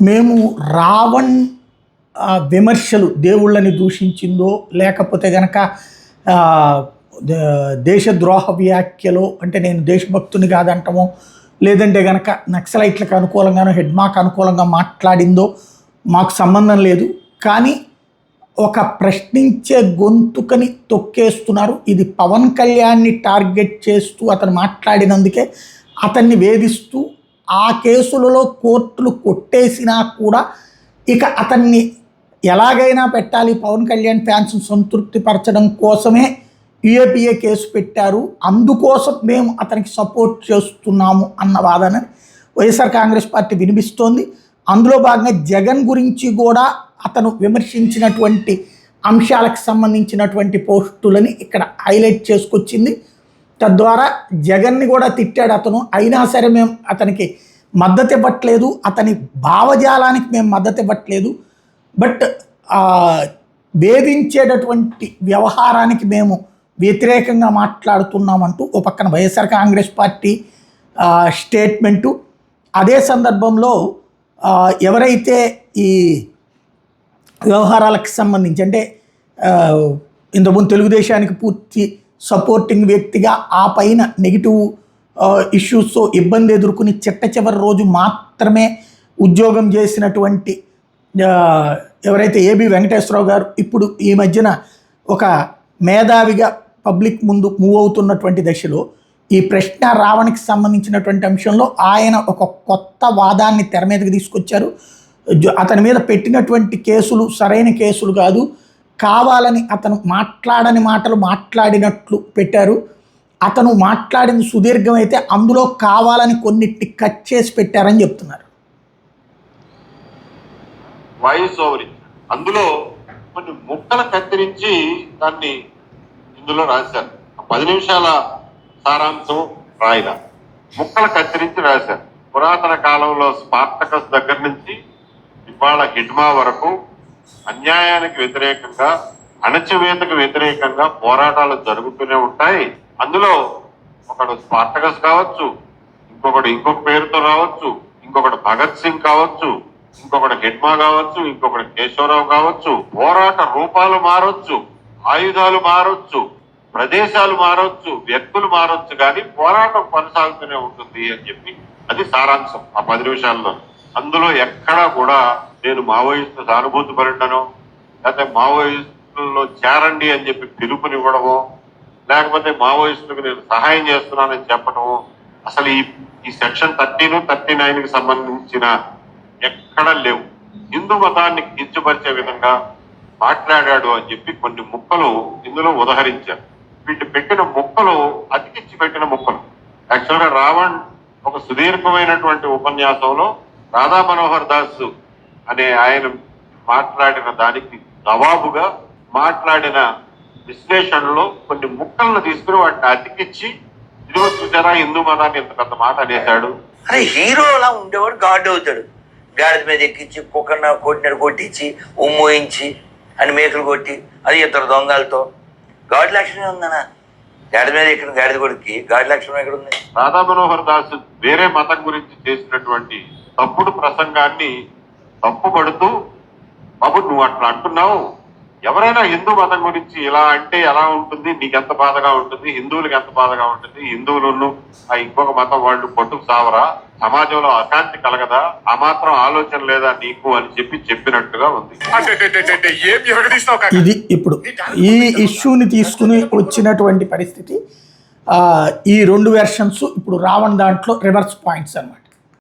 మేము రావణ్ విమర్శలు దేవుళ్ళని దూషించిందో లేకపోతే గనక దేశద్రోహ వ్యాఖ్యలో అంటే నేను దేశభక్తుని కాదంటామో లేదంటే గనక నక్సలైట్లకు అనుకూలంగానో హెడ్మాకు అనుకూలంగా మాట్లాడిందో మాకు సంబంధం లేదు. కానీ ఒక ప్రశ్నించే గొంతుకని తొక్కేస్తున్నారు. ఇది పవన్ కళ్యాణ్ని టార్గెట్ చేస్తూ అతను మాట్లాడినందుకే అతన్ని వేధిస్తూ ఆ కేసులలో కోర్టులు కొట్టేసినా కూడా ఇక అతన్ని ఎలాగైనా పెట్టాలి, పవన్ కళ్యాణ్ ఫ్యాన్స్ సంతృప్తిపరచడం కోసమే యూఏపీఏ కేసు పెట్టారు, అందుకోసం మేము అతనికి సపోర్ట్ చేస్తున్నాము అన్న వాదనని వైఎస్ఆర్ కాంగ్రెస్ పార్టీ వినిపిస్తోంది. అందులో భాగంగా జగన్ గురించి కూడా అతను విమర్శించినటువంటి అంశాలకు సంబంధించినటువంటి పోస్టులని ఇక్కడ హైలైట్ చేసుకొచ్చింది. తద్వారా జగన్ని కూడా తిట్టాడు అతను. అయినా సరే మేము అతనికి మద్దతు ఇవ్వట్లేదు, అతని భావజాలానికి మేము మద్దతు ఇవ్వట్లేదు, బట్ వేధించేటటువంటి వ్యవహారానికి మేము వ్యతిరేకంగా మాట్లాడుతున్నామంటూ ఓ పక్కన వైఎస్ఆర్ కాంగ్రెస్ పార్టీ స్టేట్మెంటు. అదే సందర్భంలో ఎవరైతే ఈ వ్యవహారాలకు సంబంధించి అంటే ఇంతకుముందు తెలుగుదేశానికి పూర్తి సపోర్టింగ్ వ్యక్తిగా ఆ పైన నెగిటివ్ ఇష్యూస్తో ఇబ్బంది ఎదుర్కొని చివరి రోజు మాత్రమే ఉద్యోగం చేసినటువంటి ఎవరైతే ఏబి వెంకటేశ్వరరావు గారు ఇప్పుడు ఈ మధ్యన ఒక మేధావిగా పబ్లిక్ ముందు మూవ్ అవుతున్నటువంటి దశలో ఈ ప్రశ్న రావణ్కి సంబంధించినటువంటి అంశంలో ఆయన ఒక కొత్త వాదాన్ని తెర మీదకి తీసుకొచ్చారు. అతని మీద పెట్టినటువంటి కేసులు సరైన కేసులు కాదు, కావాలని అతను మాట్లాడని మాటలు మాట్లాడినట్లు పెట్టారు. అతను మాట్లాడింది సుదీర్ఘమైతే అందులో కావాలని కొన్నిటిని కట్ చేసి పెట్టారని చెప్తున్నారు. వాయిస్ ఓవర్ అందులో కొన్ని ముక్కలు కత్తిరించి దాన్ని ఇందులో రాశారు. 10 నిమిషాల సారాంశం రాయిలా ముక్కలు కత్తిరించి రాశారు. పురాతన కాలంలో స్పార్టకస్ దగ్గర నుంచి ఇవాళ హిడ్మా వరకు అన్యాయానికి వ్యతిరేకంగా అణచివేతకు వ్యతిరేకంగా పోరాటాలు జరుగుతూనే ఉంటాయి. అందులో ఒకడు స్పార్టకస్ కావచ్చు, ఇంకొకడు ఇంకొక పేరుతో రావచ్చు, ఇంకొకడు భగత్ సింగ్ కావచ్చు, ఇంకొకటి హిడ్మా కావచ్చు, ఇంకొకటి కేశవరావు కావచ్చు. పోరాట రూపాలు మారొచ్చు, ఆయుధాలు మారొచ్చు, ప్రదేశాలు మారొచ్చు, వ్యక్తులు మారొచ్చు, కానీ పోరాటం కొనసాగుతూనే ఉంటుంది అని చెప్పి అది సారాంశం ఆ 10 నిమిషాల్లో. అందులో ఎక్కడా కూడా నేను మావోయిస్టు సానుభూతి పరుడనో లేకపోతే మావోయిస్టుల్లో చేరండి అని చెప్పి పిలుపునివ్వడమో లేకపోతే మావోయిస్టులకు నేను సహాయం చేస్తున్నానని చెప్పడమో అసలు ఈ సెక్షన్ 13, 39కి సంబంధించిన ఎక్కడ లేవు. హిందూ మతాన్ని కించపరిచే విధంగా మాట్లాడాడు అని చెప్పి కొన్ని ముక్కలు ఇందులో ఉదహరించారు. వీటి పెట్టిన ముక్కలు అతికిచ్చి పెట్టిన ముక్కలు. యాక్చువల్గా రావణ్ ఒక సుదీర్ఘమైనటువంటి ఉపన్యాసంలో రాధా మనోహర్ దాస్ అనే ఆయన మాట్లాడిన దానికి జవాబుగా మాట్లాడిన విశ్లేషణలో కొన్ని ముక్కలను తీసుకుని వాటిని అతికిచ్చి ఇదిగో చూసారా హిందూ మతాన్ని ఎంత పెద్ద మాట అనేశాడు. అరే హీరో అలా ఉండేవాడు గాడ్ అవుతాడు. గాడిద మీద ఎక్కించి కుక్కన కొట్టినట్టు కొట్టించి ఉమ్మోయించి అని మేకలు కొట్టి అది ఇద్దరు దొంగలతో గాడి లక్షణమే ఉందనా? గాడిద మీద ఎక్కిన గాడిద కొడుక్కి గాడి లక్షణం ఎక్కడ ఉంది? రాధా మనోహర్ దాస్ వేరే మతం గురించి చేసినటువంటి తప్పుడు ప్రసంగాన్ని తప్పుపడుతూ బాబు నువ్వు అట్లా అంటున్నావు, ఎవరైనా హిందూ మతం గురించి ఇలా అంటే ఎలా ఉంటుంది, నీకెంత బాధగా ఉంటుంది, హిందువులకు ఎంత బాధగా ఉంటుంది, హిందువులను ఆ ఇంకొక మతం వాళ్ళు పట్టుకు సావరా, సమాజంలో అశాంతి కలగదా, ఆ మాత్రం ఆలోచన లేదా నీకు అని చెప్పినట్టుగా ఉంది. ఇది ఇప్పుడు ఈ ఇష్యూని తీసుకుని వచ్చినటువంటి పరిస్థితి. ఈ 2 వెర్షన్స్ ఇప్పుడు రావణ్ దాంట్లో రివర్స్ పాయింట్స్ అన్నమాట.